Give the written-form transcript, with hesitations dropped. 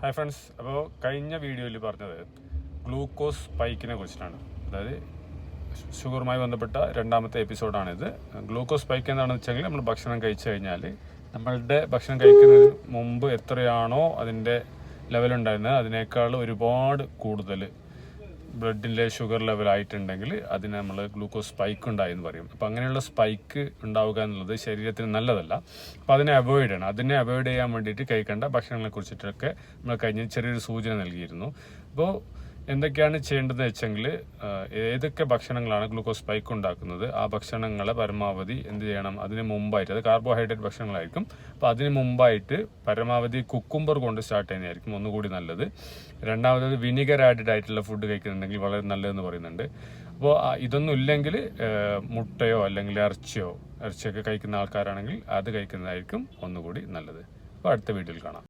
Hi friends, അപ്പോൾ കഴിഞ്ഞ വീഡിയോയിൽ പറഞ്ഞത് ഗ്ലൂക്കോസ് സ്പൈക്കിനെ കുറിച്ചിട്ടാണ്. അതായത് ഷുഗറുമായി ബന്ധപ്പെട്ട രണ്ടാമത്തെ എപ്പിസോഡാണിത്. ഗ്ലൂക്കോസ് സ്പൈക്ക് എന്താണെന്ന് വെച്ചെങ്കിൽ നമ്മൾ ഭക്ഷണം കഴിച്ചു കഴിഞ്ഞാൽ നമ്മളുടെ ഭക്ഷണം കഴിക്കുന്നതിന് മുമ്പ് എത്രയാണോ അതിൻ്റെ ലെവലുണ്ടായിരുന്നത് അതിനേക്കാൾ ഒരുപാട് കൂടുതൽ ബ്ലഡിലെ ഷുഗർ ലെവലായിട്ടുണ്ടെങ്കിൽ അതിന് നമ്മൾ ഗ്ലൂക്കോസ് സ്പൈക്ക് ഉണ്ടായി എന്ന് പറയും. അപ്പോൾ അങ്ങനെയുള്ള സ്പൈക്ക് ഉണ്ടാവുക എന്നുള്ളത് ശരീരത്തിന് നല്ലതല്ല. അപ്പോൾ അതിനെ അവോയ്ഡ് ചെയ്യാൻ വേണ്ടിയിട്ട് കഴിക്കേണ്ട ഭക്ഷണങ്ങളെ കുറിച്ചിട്ടൊക്കെ നമ്മൾ കഴിഞ്ഞ ചെറിയൊരു സൂചന നൽകിയിരുന്നു. അപ്പോൾ എന്തൊക്കെയാണ് ചെയ്യേണ്ടതെന്ന് വെച്ചെങ്കിൽ ഏതൊക്കെ ഭക്ഷണങ്ങളാണ് ഗ്ലൂക്കോസ് സ്പൈക്ക് ഉണ്ടാക്കുന്നത് ആ ഭക്ഷണങ്ങളെ പരമാവധി എന്ത് ചെയ്യണം, അതിന് മുമ്പായിട്ട്, അത് കാർബോഹൈഡ്രേറ്റ് ഭക്ഷണങ്ങളായിരിക്കും. അപ്പോൾ അതിന് മുമ്പായിട്ട് പരമാവധി കുക്കുംബർ കൊണ്ട് സ്റ്റാർട്ട് ചെയ്യുന്നതായിരിക്കും ഒന്നുകൂടി നല്ലത്. രണ്ടാമത് വിനിഗർ ആഡഡ് ആയിട്ടുള്ള ഫുഡ് കഴിക്കുന്നുണ്ടെങ്കിൽ വളരെ നല്ലതെന്ന് പറയുന്നുണ്ട്. അപ്പോൾ ഇതൊന്നും ഇല്ലെങ്കിൽ മുട്ടയോ അല്ലെങ്കിൽ ഇറച്ചിയൊക്കെ കഴിക്കുന്ന ആൾക്കാരാണെങ്കിൽ അത് കഴിക്കുന്നതായിരിക്കും ഒന്നുകൂടി നല്ലത്. അപ്പോൾ അടുത്ത വീഡിയോയിൽ കാണാം.